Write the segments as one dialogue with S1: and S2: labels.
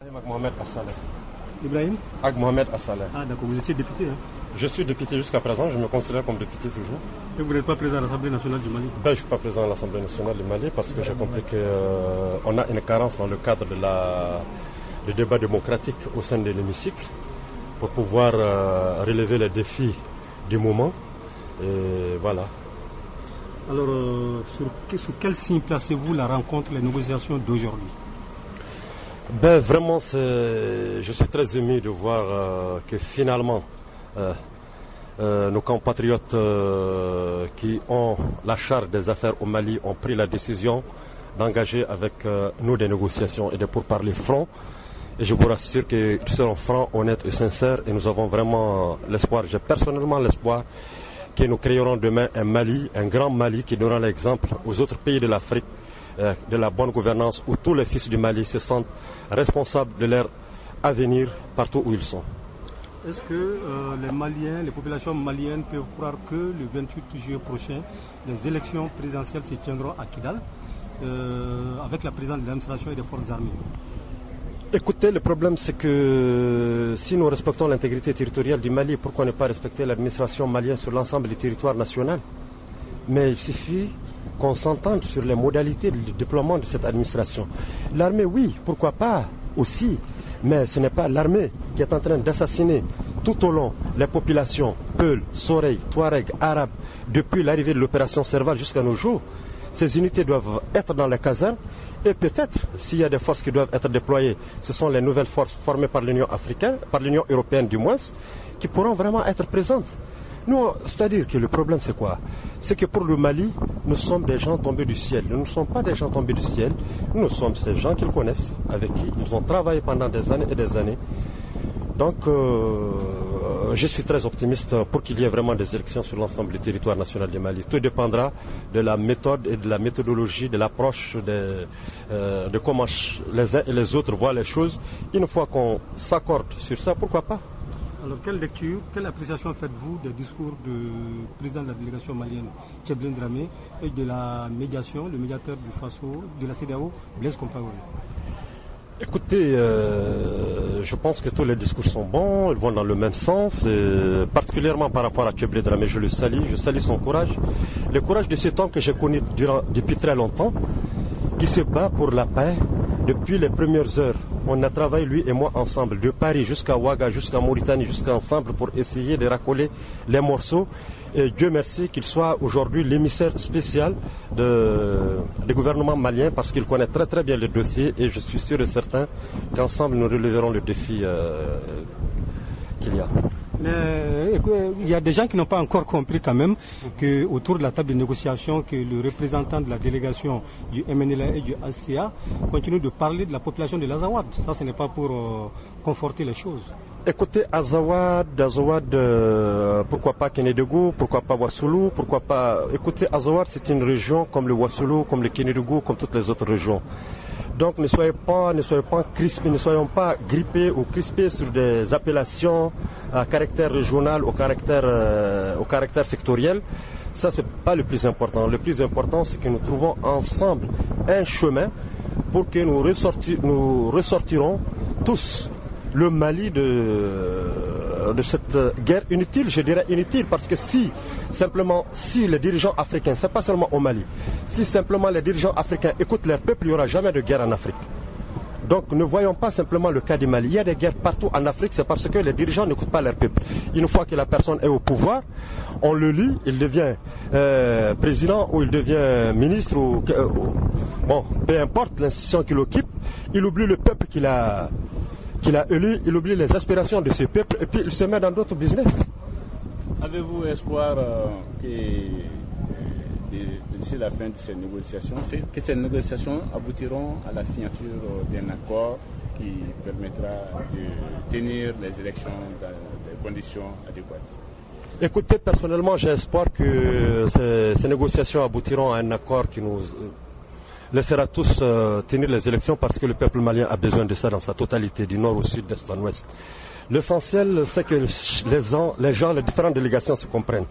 S1: Ag Mohamed Assaleh.
S2: Ibrahim
S1: Ag Mohamed Assaleh.
S2: Ah d'accord, vous étiez député hein?
S1: Je suis député jusqu'à présent, je me considère comme député toujours.
S2: Et vous n'êtes pas présent à l'Assemblée nationale du Mali?
S1: Je ne suis pas présent à l'Assemblée nationale du Mali parce que j'ai compris qu'on a une carence dans le cadre du débat démocratique au sein de l'hémicycle pour pouvoir relever les défis du moment. Et voilà.
S2: Alors, sur quel signe placez-vous la rencontre, les négociations d'aujourd'hui?
S1: Vraiment, je suis très ému de voir que finalement, nos compatriotes qui ont la charge des affaires au Mali ont pris la décision d'engager avec nous des négociations et de pourparlers francs. Et je vous rassure qu'ils seront francs, honnêtes et sincères. Et nous avons vraiment l'espoir, j'ai personnellement l'espoir, que nous créerons demain un Mali, un grand Mali qui donnera l'exemple aux autres pays de l'Afrique de la bonne gouvernance où tous les fils du Mali se sentent responsables de leur avenir partout où ils sont.
S2: Est-ce que les populations maliennes peuvent croire que le 28 juillet prochain, les élections présidentielles se tiendront à Kidal avec la présence de l'administration et des forces armées?
S1: Écoutez, le problème c'est que si nous respectons l'intégrité territoriale du Mali, pourquoi ne pas respecter l'administration malienne sur l'ensemble du territoire national? Mais il suffit qu'on s'entende sur les modalités de déploiement de cette administration. L'armée, oui, pourquoi pas aussi, mais ce n'est pas l'armée qui est en train d'assassiner tout au long les populations Peul, Soreil, Touareg, Arabes, depuis l'arrivée de l'opération Serval jusqu'à nos jours. Ces unités doivent être dans les casernes et peut-être, s'il y a des forces qui doivent être déployées, ce sont les nouvelles forces formées par l'Union africaine, par l'Union européenne du moins, qui pourront vraiment être présentes. Nous, c'est-à-dire que le problème c'est quoi? C'est que pour le Mali, nous sommes des gens tombés du ciel. Nous ne sommes pas des gens tombés du ciel. Nous sommes ces gens qu'ils connaissent, avec qui ils ont travaillé pendant des années et des années. Donc, je suis très optimiste pour qu'il y ait vraiment des élections sur l'ensemble du territoire national du Mali. Tout dépendra de la méthode et de la méthodologie, de l'approche de comment les uns et les autres voient les choses. Une fois qu'on s'accorde sur ça, pourquoi pas?
S2: Alors, quelle lecture, quelle appréciation faites-vous des discours du président de la délégation malienne, Tchéblin Dramé, et de la médiation, le médiateur du FASO, de la CEDEAO, Blaise Compaoré?
S1: Écoutez, je pense que tous les discours sont bons, ils vont dans le même sens, et particulièrement par rapport à Tchéblin Dramé, je salue son courage. Le courage de cet homme que j'ai connu depuis très longtemps, qui se bat pour la paix depuis les premières heures. On a travaillé, lui et moi, ensemble, de Paris jusqu'à Ouaga, jusqu'à Mauritanie, jusqu'à ensemble, pour essayer de racoler les morceaux. Et Dieu merci qu'il soit aujourd'hui l'émissaire spécial du gouvernement malien, parce qu'il connaît très très bien le dossier, et je suis sûr et certain qu'ensemble nous relèverons le défi qu'il y a.
S2: Mais il y a des gens qui n'ont pas encore compris quand même qu'autour de la table de négociation, que le représentant de la délégation du MNLA et du ACA continue de parler de la population de l'Azawad. Ça, ce n'est pas pour conforter les choses.
S1: Écoutez, Azawad, pourquoi pas Kénédougou, pourquoi pas Wassoulou, pourquoi pas... Écoutez, Azawad, c'est une région comme le Wassoulou, comme le Kénédougou, comme toutes les autres régions. Donc ne soyez pas crispés, ne soyons pas grippés ou crispés sur des appellations à caractère régional, au caractère sectoriel. Ça, c'est pas le plus important. Le plus important, c'est que nous trouvons ensemble un chemin pour que nous ressortirons tous le Mali de cette guerre inutile, je dirais inutile, parce que si les dirigeants africains, c'est pas seulement au Mali, si simplement les dirigeants africains écoutent leur peuple, il n'y aura jamais de guerre en Afrique. Donc ne voyons pas simplement le cas du Mali. Il y a des guerres partout en Afrique, c'est parce que les dirigeants n'écoutent pas leur peuple. Une fois que la personne est au pouvoir, on le lit, il devient président ou il devient ministre, bon, peu importe l'institution qu'il occupe, il oublie le peuple qu'il a élu, il oublie les aspirations de ce peuple et puis il se met dans d'autres business.
S3: Avez-vous espoir que d'ici la fin de ces négociations, que ces négociations aboutiront à la signature d'un accord qui permettra de tenir les élections dans des conditions adéquates?
S1: Écoutez, personnellement, j'ai espoir que ces négociations aboutiront à un accord qui nous laissera tous tenir les élections, parce que le peuple malien a besoin de ça dans sa totalité, du nord au sud, d'est en ouest. L'essentiel, c'est que les différentes délégations se comprennent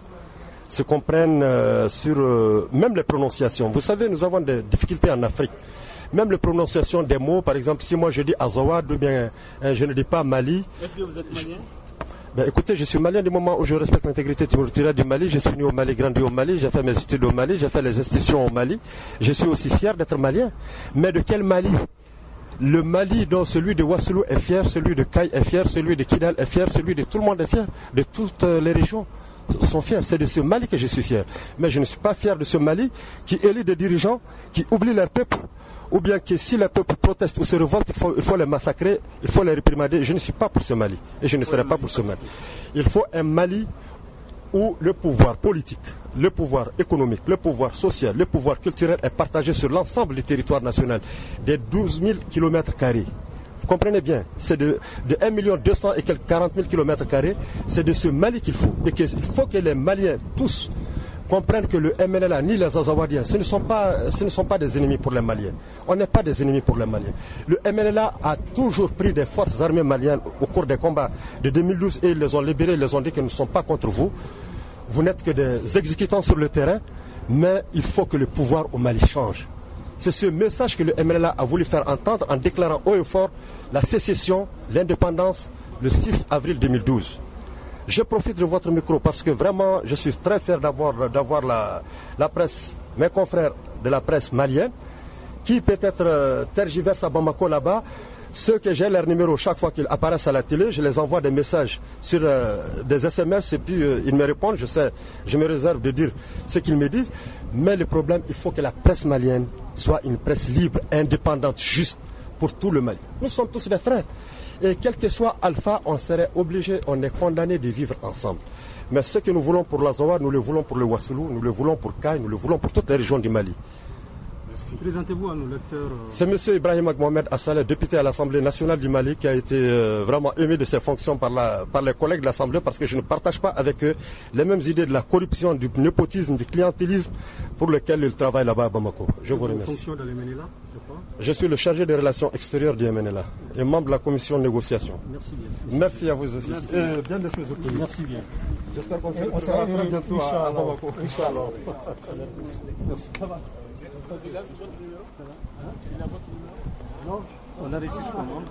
S1: sur même les prononciations. Vous savez, nous avons des difficultés en Afrique. Même la prononciation des mots, par exemple, si moi je dis Azawad ou bien je ne dis pas Mali.
S3: Est-ce que vous êtes malien?
S1: Ben, écoutez, je suis malien du moment où je respecte l'intégrité territoriale du Mali. Je suis né au Mali, grandi au Mali, j'ai fait mes études au Mali, j'ai fait les institutions au Mali. Je suis aussi fier d'être malien. Mais de quel Mali? Le Mali dont celui de Ouassoulou est fier, celui de Kay est fier, celui de Kidal est fier, celui de tout le monde est fier, de toutes les régions sont fiers. C'est de ce Mali que je suis fier. Mais je ne suis pas fier de ce Mali qui élit des dirigeants qui oublient leur peuple, ou bien que si le peuple proteste ou se révolte, il faut les massacrer, il faut les réprimander. Je ne suis pas pour ce Mali et je ne serai pas pour ce Mali. Il faut un Mali où le pouvoir politique, le pouvoir économique, le pouvoir social, le pouvoir culturel est partagé sur l'ensemble du territoire national, des 12 000 km². Vous comprenez bien, c'est de 1 200 000 et quelques 40 000 km², c'est de ce Mali qu'il faut. Et qu'il faut que les Maliens, tous, comprennent que le MNLA ni les Azawadiens, ce ne sont pas des ennemis pour les Maliens. On n'est pas des ennemis pour les Maliens. Le MNLA a toujours pris des forces armées maliennes au cours des combats de 2012 et ils les ont libérés, ils les ont dit qu'ils ne sont pas contre vous. Vous n'êtes que des exécutants sur le terrain, mais il faut que le pouvoir au Mali change. C'est ce message que le MNLA a voulu faire entendre en déclarant haut et fort la sécession, l'indépendance, le 6 avril 2012. Je profite de votre micro parce que vraiment, je suis très fier d'avoir la presse, mes confrères de la presse malienne, qui peut-être tergiversent à Bamako là-bas. Ceux que j'ai leur numéro, chaque fois qu'ils apparaissent à la télé, je les envoie des messages sur des SMS et puis ils me répondent. Je me réserve de dire ce qu'ils me disent. Mais le problème, il faut que la presse malienne soit une presse libre, indépendante, juste pour tout le Mali. Nous sommes tous des frères. Et quel que soit Alpha, on serait obligé, on est condamné de vivre ensemble. Mais ce que nous voulons pour l'Azawad, nous le voulons pour le Ouassoulou, nous le voulons pour Kay, nous le voulons pour toutes les régions du Mali.
S2: Présentez-vous à nos lecteurs.
S1: C'est M. Ibrahim Mohamed Assaleh, député à l'Assemblée nationale du Mali, qui a été vraiment ému de ses fonctions par les collègues de l'Assemblée, parce que je ne partage pas avec eux les mêmes idées de la corruption, du népotisme, du clientélisme pour lequel ils travaillent là-bas à Bamako. Je vous remercie.
S2: Fonction dans le MNLA,
S1: je suis le chargé des relations extérieures du MNLA et membre de la commission de négociation.
S2: Merci bien.
S1: Merci à vous aussi.
S2: Merci. Bien des choses au pays. Merci bien.
S1: J'espère qu'on se retrouvera très bientôt à Bamako. Inch'Allah.
S2: Merci. Non, on a reçu ce commande.